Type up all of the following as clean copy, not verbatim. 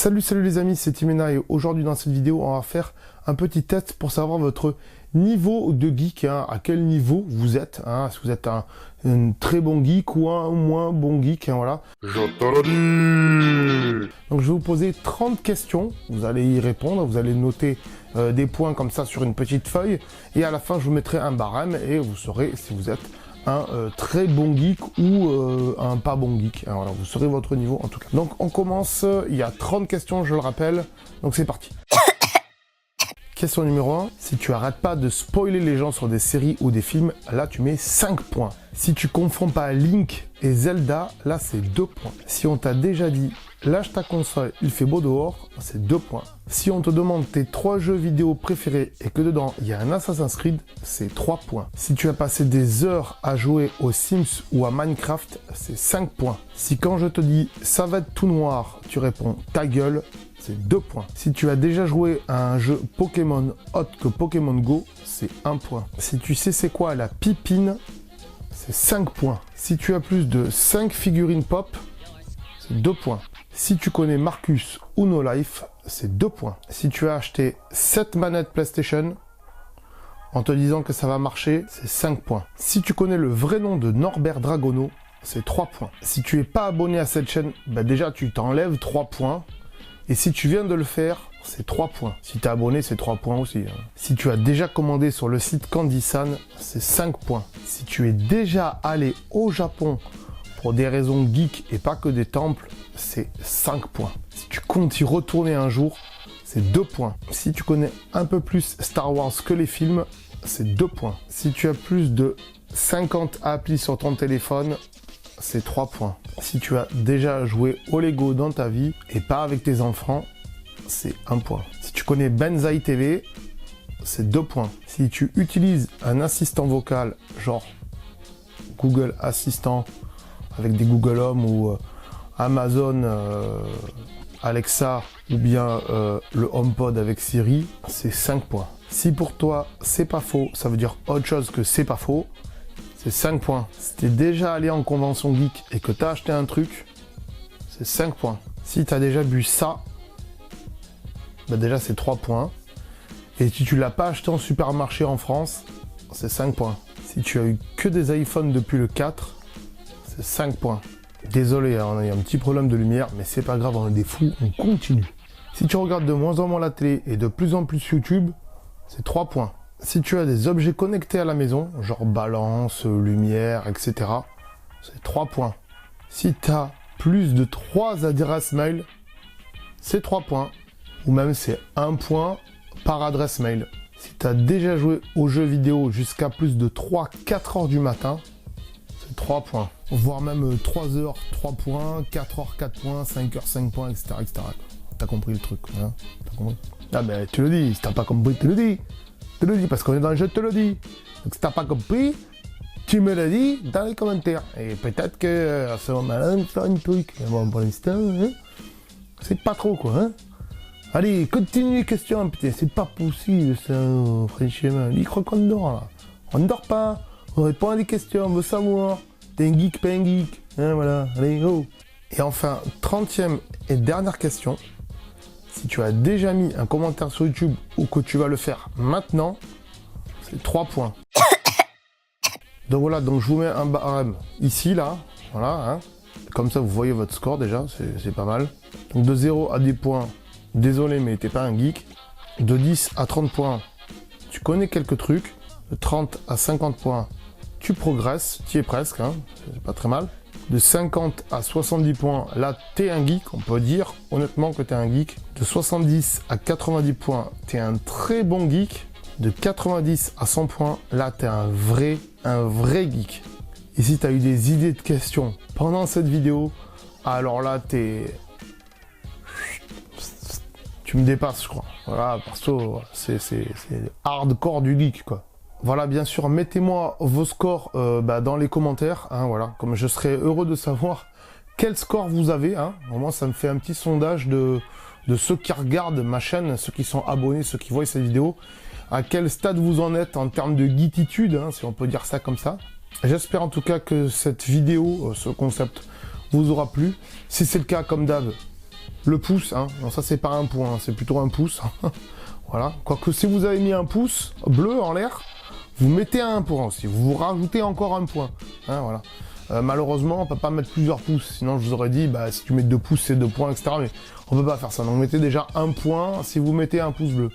Salut les amis, c'est Timena et aujourd'hui dans cette vidéo on va faire un petit test pour savoir votre niveau de geek, à quel niveau vous êtes, si vous êtes un très bon geek ou un moins bon geek, voilà. Je te le dis. Donc je vais vous poser 30 questions, vous allez y répondre, vous allez noter des points comme ça sur une petite feuille et à la fin je vous mettrai un barème et vous saurez si vous êtes un très bon geek ou un pas bon geek. Voilà, vous saurez votre niveau en tout cas. Donc on commence, il y a 30 questions, je le rappelle, donc c'est parti. Question numéro 1, si tu arrêtes pas de spoiler les gens sur des séries ou des films, là tu mets 5 points. Si tu confonds pas Link et Zelda, là c'est 2 points. Si on t'a déjà dit, lâche ta console, il fait beau dehors, c'est 2 points. Si on te demande tes 3 jeux vidéo préférés et que dedans il y a un Assassin's Creed, c'est 3 points. Si tu as passé des heures à jouer aux Sims ou à Minecraft, c'est 5 points. Si quand je te dis ça va être tout noir, tu réponds ta gueule, c'est 2 points. Si tu as déjà joué à un jeu Pokémon autre que Pokémon Go, c'est 1 point. Si tu sais c'est quoi la pipine, c'est 5 points. Si tu as plus de 5 figurines pop, c'est 2 points. Si tu connais Marcus ou No Life, c'est 2 points. Si tu as acheté 7 manettes PlayStation, en te disant que ça va marcher, c'est 5 points. Si tu connais le vrai nom de Norbert Dragono, c'est 3 points. Si tu n'es pas abonné à cette chaîne, déjà tu t'enlèves 3 points. Et si tu viens de le faire, c'est 3 points. Si tu es abonné, c'est 3 points aussi. Si tu as déjà commandé sur le site Candysan, c'est 5 points. Si tu es déjà allé au Japon pour des raisons geek et pas que des temples, c'est 5 points. Si tu comptes y retourner un jour, c'est 2 points. Si tu connais un peu plus Star Wars que les films, c'est 2 points. Si tu as plus de 50 applis sur ton téléphone, c'est 3 points. Si tu as déjà joué au Lego dans ta vie et pas avec tes enfants, c'est 1 point. Si tu connais Benzaï TV, c'est 2 points. Si tu utilises un assistant vocal, genre Google Assistant avec des Google Home ou Amazon Alexa ou bien le HomePod avec Siri, c'est 5 points. Si pour toi c'est pas faux, ça veut dire autre chose que c'est pas faux, c'est 5 points. Si t'es déjà allé en convention geek et que t'as acheté un truc, c'est 5 points. Si t'as déjà bu ça, déjà c'est 3 points. Et si tu l'as pas acheté en supermarché en France, c'est 5 points. Si tu as eu que des iPhones depuis le 4, c'est 5 points. Désolé, il y a un petit problème de lumière, mais c'est pas grave, on est des fous, on continue. Si tu regardes de moins en moins la télé et de plus en plus YouTube, c'est 3 points. Si tu as des objets connectés à la maison, genre balance, lumière, etc., c'est 3 points. Si tu as plus de 3 adresses mail, c'est 3 points. Ou même c'est 1 point par adresse mail. Si tu as déjà joué aux jeux vidéo jusqu'à plus de 3-4 heures du matin, c'est 3 points. Voire même 3 heures, 3 points, 4 heures, 4 points, 5 heures, 5 points, etc. T'as compris le truc, hein? T'as compris? Ah ben tu le dis, si t'as pas compris, tu le dis. Je te le dis parce qu'on est dans le jeu, je te le dis. Donc si t'as pas compris, tu me le dis dans les commentaires. Et peut-être que à ce moment-là, on va faire une truc. Mais bon, pour l'instant, c'est pas trop quoi. Allez, continue les questions, putain, c'est pas possible ça, franchement. Il croit qu'on dort là. On ne dort pas, on répond à des questions, on veut savoir. T'es un geek, pas un geek. Voilà, allez, go. Et enfin, 30e et dernière question. Si tu as déjà mis un commentaire sur YouTube ou que tu vas le faire maintenant, c'est 3 points. Donc voilà, donc je vous mets un barème ici, là, voilà, Comme ça, vous voyez votre score déjà, c'est pas mal. Donc de 0 à 10 points, désolé, mais t'es pas un geek. De 10 à 30 points, tu connais quelques trucs. De 30 à 50 points, tu progresses, tu y es presque, c'est pas très mal. De 50 à 70 points, là, t'es un geek, on peut dire honnêtement que t'es un geek. De 70 à 90 points, t'es un très bon geek. De 90 à 100 points, là, t'es un vrai geek. Et si t'as eu des idées de questions pendant cette vidéo, alors là, tu me dépasses, je crois. Voilà, perso, c'est hardcore du geek, quoi. Voilà, bien sûr, mettez-moi vos scores dans les commentaires, voilà, comme je serais heureux de savoir quel score vous avez, Vraiment, ça me fait un petit sondage de ceux qui regardent ma chaîne, ceux qui sont abonnés, ceux qui voient cette vidéo, à quel stade vous en êtes en termes de geekitude, si on peut dire ça comme ça. J'espère en tout cas que cette vidéo, ce concept, vous aura plu. Si c'est le cas, comme d'hab, Le pouce, hein. Non, ça c'est pas un point, c'est plutôt un pouce. Voilà. Quoique si vous avez mis un pouce bleu en l'air, vous mettez un point aussi. Vous rajoutez encore un point. Hein, voilà. Malheureusement, on peut pas mettre plusieurs pouces. Sinon, je vous aurais dit, bah, si tu mets 2 pouces, c'est 2 points, etc. Mais on peut pas faire ça. Donc, mettez déjà un point si vous mettez un pouce bleu.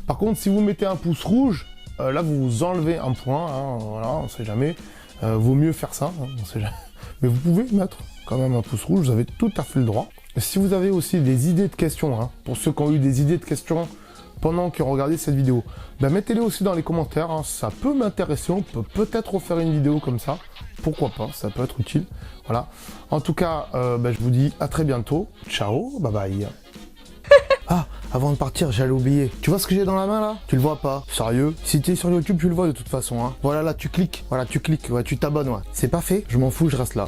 Par contre, si vous mettez un pouce rouge, là, vous enlevez un point. Hein, voilà, on sait jamais. Vaut mieux faire ça. Hein, on sait jamais. Mais vous pouvez mettre quand même un pouce rouge. Vous avez tout à fait le droit. Et si vous avez aussi des idées de questions, hein, pour ceux qui ont eu des idées de questions pendant qu'ils ont regardé cette vidéo, ben mettez-les aussi dans les commentaires, hein, ça peut m'intéresser, on peut peut-être refaire une vidéo comme ça, pourquoi pas, ça peut être utile, voilà. En tout cas, ben, je vous dis à très bientôt, ciao, bye bye. Ah, avant de partir, j'allais oublier, tu vois ce que j'ai dans la main là? Tu le vois pas? Sérieux? Si tu es sur YouTube, tu le vois de toute façon, hein. Voilà, là, tu cliques, ouais, tu t'abonnes, ouais. C'est pas fait, je m'en fous, je reste là,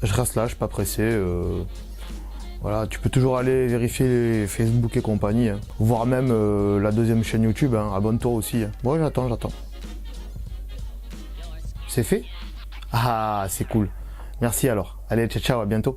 je suis pas pressé, Voilà, tu peux toujours aller vérifier les Facebook et compagnie, hein. Voire même la deuxième chaîne YouTube, hein. Abonne-toi aussi. Hein. Bon, j'attends. C'est fait? Ah, c'est cool. Merci alors. Allez, ciao, à bientôt.